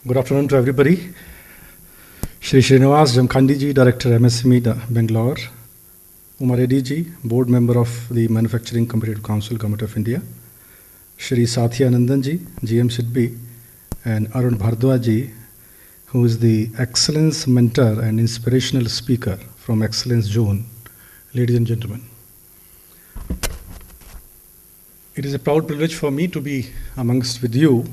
Good afternoon to everybody. Shri Srinivas Jamkhandi ji, Director MSME Bangalore. Umar Reddy ji, Board Member of the Manufacturing Competitive Council, Government of India. Shri Satya Anandan ji, GM SIDBI, and Arun Bhardwaj ji, who is the Excellence Mentor and Inspirational Speaker from Excellence Zone. Ladies and gentlemen, it is a proud privilege for me to be amongst with you,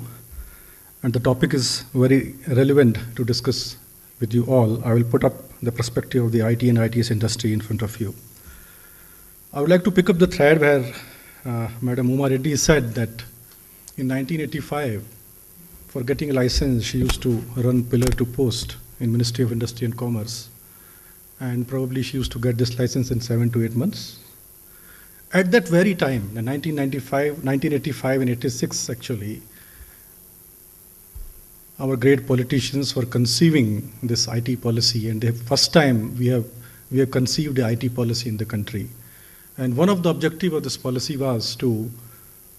and the topic is very relevant to discuss with you all. I will put up the perspective of the IT and ITS industry in front of you. I would like to pick up the thread where Madam Uma Reddy said that in 1985, for getting a license, she used to run pillar to post in Ministry of Industry and Commerce, and probably she used to get this license in 7 to 8 months. At that very time, in 1985 and 86 actually, our great politicians were conceiving this IT policy, and the first time we have conceived the IT policy in the country. And one of the objectives of this policy was to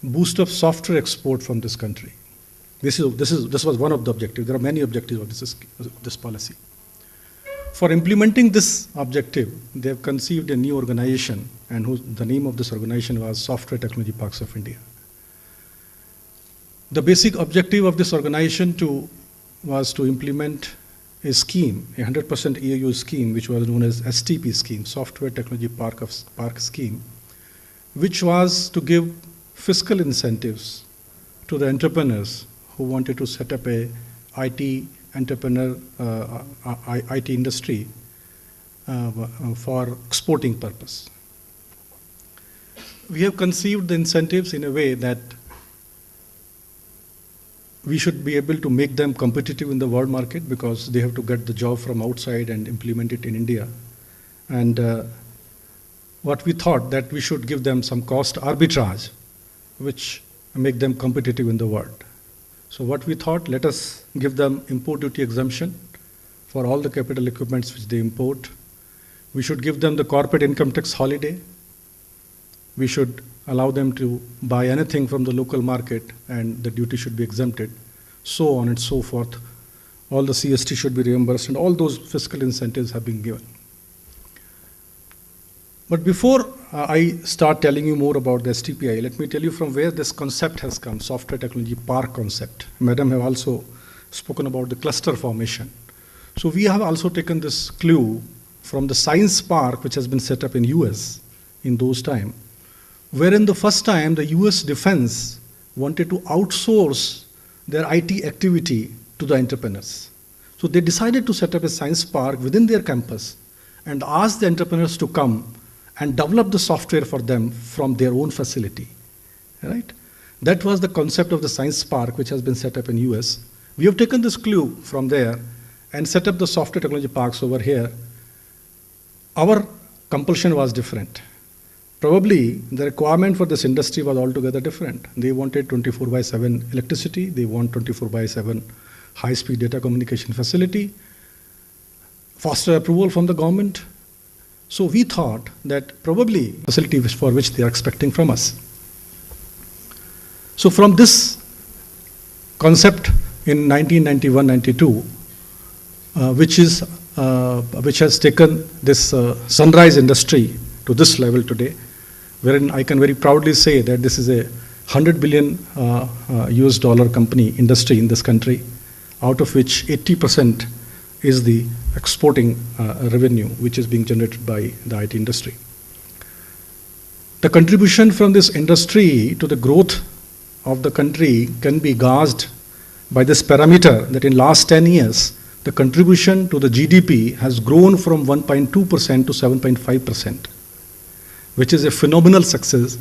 boost up software export from this country. This was one of the objectives. There are many objectives of this policy. For implementing this objective, they have conceived a new organization, and the name of this organization was Software Technology Parks of India. The basic objective of this organization was to implement a scheme, a 100% EAU scheme, which was known as STP scheme, Software Technology Park scheme, which was to give fiscal incentives to the entrepreneurs who wanted to set up a IT industry for exporting purpose. We have conceived the incentives in a way that we should be able to make them competitive in the world market, because they have to get the job from outside and implement it in India. And what we thought that we should give them some cost arbitrage, which make them competitive in the world. So what we thought, let us give them import duty exemption for all the capital equipments which they import. We should give them the corporate income tax holiday. We should allow them to buy anything from the local market, and the duty should be exempted, so on and so forth. All the CST should be reimbursed, and all those fiscal incentives have been given. But before I start telling you more about the STPI, let me tell you from where this concept has come, Software Technology Park concept. Madam have also spoken about the cluster formation. So we have also taken this clue from the science park, which has been set up in US in those times, wherein the first time the US Defense wanted to outsource their IT activity to the entrepreneurs. So they decided to set up a science park within their campus and ask the entrepreneurs to come and develop the software for them from their own facility. Right? That was the concept of the science park, which has been set up in US. We have taken this clue from there and set up the software technology parks over here. Our compulsion was different. Probably the requirement for this industry was altogether different. They wanted 24/7 electricity, they want 24/7 high-speed data communication facility, faster approval from the government. So we thought that probably facility for which they are expecting from us. So from this concept in 1991-92, which has taken this sunrise industry to this level today, wherein I can very proudly say that this is a $100 billion US dollar company industry in this country, out of which 80% is the exporting revenue which is being generated by the IT industry. The contribution from this industry to the growth of the country can be gauged by this parameter that in last 10 years, the contribution to the GDP has grown from 1.2% to 7.5%, which is a phenomenal success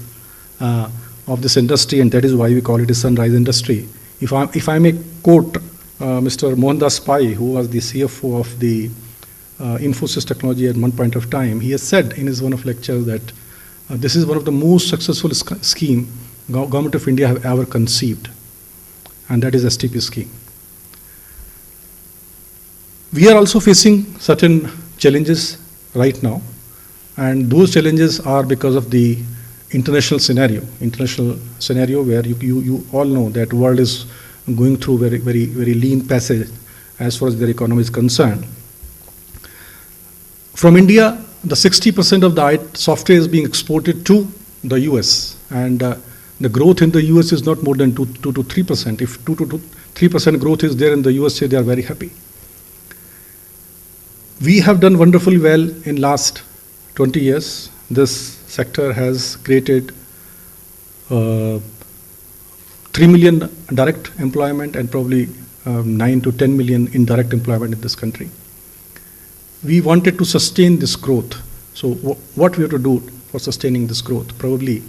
of this industry, and that is why we call it a sunrise industry. If I may quote Mr. Mohandas Pai, who was the CFO of the Infosys Technology at one point of time, he has said in his one of lectures that this is one of the most successful scheme Government of India have ever conceived, and that is STP scheme. We are also facing certain challenges right now, and those challenges are because of the international scenario where you all know that world is going through very lean passage as far as their economy is concerned. From India, the 60% of the software is being exported to the US, and the growth in the US is not more than 2 to 3%. If 2 to 3% growth is there in the USA, they are very happy. We have done wonderfully well in last 20 years. This sector has created 3 million direct employment and probably 9 to 10 million indirect employment in this country. We wanted to sustain this growth. So what we have to do for sustaining this growth? Probably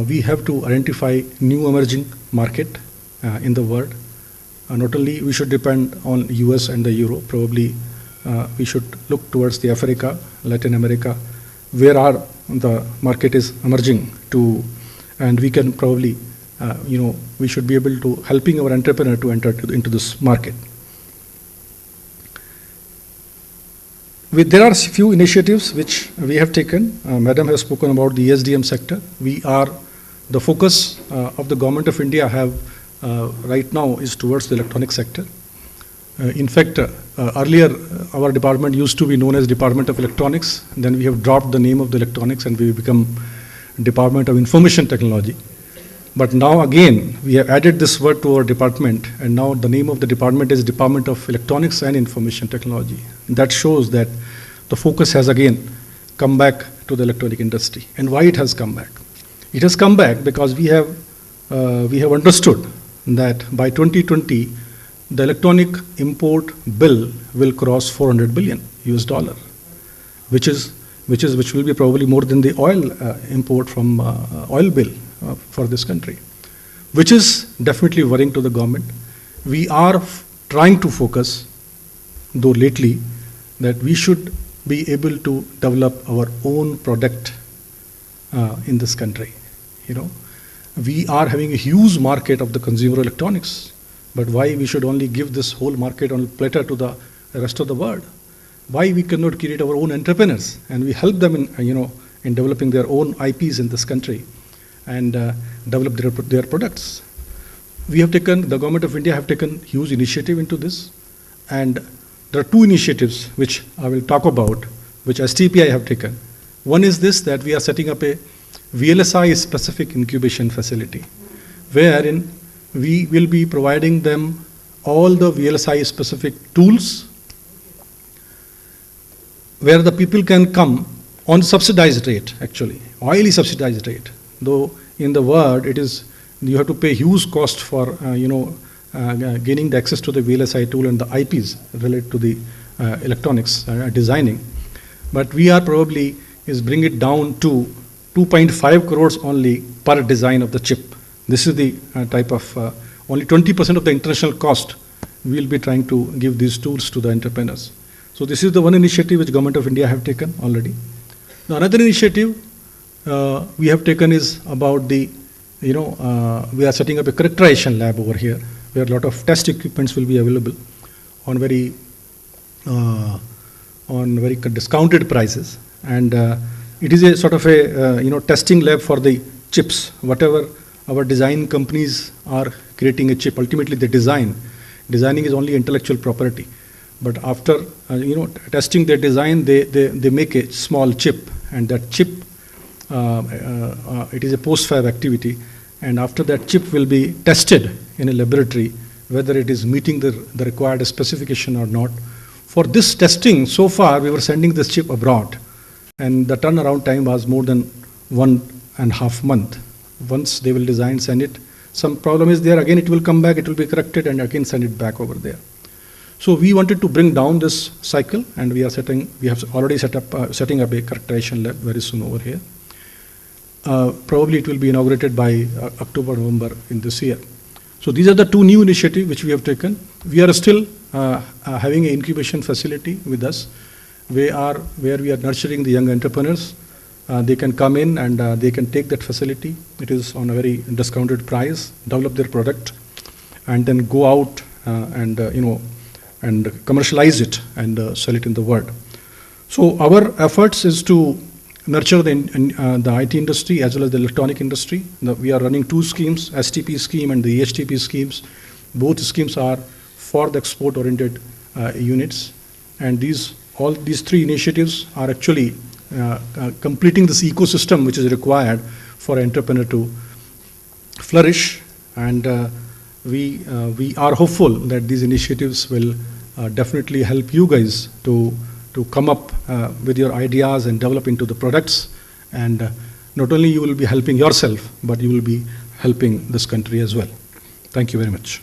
we have to identify new emerging market in the world. Not only we should depend on US and the Euro, probably we should look towards the Africa, Latin America, where the market is emerging to, and we can probably, we should be able to helping our entrepreneur to enter into this market. There are few initiatives which we have taken. Madam has spoken about the SDM sector. The focus of the government of India right now is towards the electronic sector. In fact, earlier our department used to be known as Department of Electronics. Then we have dropped the name of the electronics and we become Department of Information Technology. But now again, we have added this word to our department, and now the name of the department is Department of Electronics and Information Technology. That shows that the focus has again come back to the electronic industry. And why it has come back? It has come back because we have understood that by 2020, the electronic import bill will cross $400 billion US, which will be probably more than the oil import from oil bill for this country, which is definitely worrying to the government. We are trying to focus, though lately, that we should be able to develop our own product in this country. We are having a huge market of the consumer electronics, but why we should only give this whole market on platter to the rest of the world? Why we cannot create our own entrepreneurs and we help them in developing their own IPs in this country and develop their products? The government of India have taken huge initiative into this, and there are two initiatives which I will talk about, which STPI have taken. One is this, that we are setting up a VLSI specific incubation facility, wherein we will be providing them all the VLSI specific tools, where the people can come on subsidized rate, actually, highly subsidized rate. Though in the world you have to pay huge cost for gaining the access to the VLSI tool and the IPs related to the electronics designing. But we are probably bring it down to 2.5 crores only per design of the chip. This is the type of only 20% of the international cost. We will be trying to give these tools to the entrepreneurs. So this is the one initiative which Government of India have taken already. Now another initiative we have taken is about we are setting up a characterization lab over here, where a lot of test equipments will be available on very discounted prices, and it is a sort of a testing lab for the chips. Whatever our design companies are creating a chip, ultimately the designing is only intellectual property. But after testing their design, they make a small chip, and that chip it is a post-fab activity, and after that chip will be tested in a laboratory whether it is meeting the required specification or not. For this testing, so far we were sending this chip abroad, and the turnaround time was more than 1.5 months. Once they will design, send it. Some problem is there, again it will come back, it will be corrected, and again send it back over there. So we wanted to bring down this cycle, and we have already setting up a characterization lab very soon over here. Probably it will be inaugurated by October, November in this year. So these are the two new initiatives which we have taken. We are still having an incubation facility with us, where we are nurturing the young entrepreneurs. They can come in and they can take that facility. It is on a very discounted price, develop their product, and then go out and commercialize it and sell it in the world. So our efforts is to nurture the IT industry as well as the electronic industry. We are running two schemes, STP scheme and the EHTP schemes. Both schemes are for the export-oriented units, and all these three initiatives are actually completing this ecosystem which is required for an entrepreneur to flourish. And we are hopeful that these initiatives will definitely help you guys to come up with your ideas and develop into the products. And not only you will be helping yourself, but you will be helping this country as well. Thank you very much.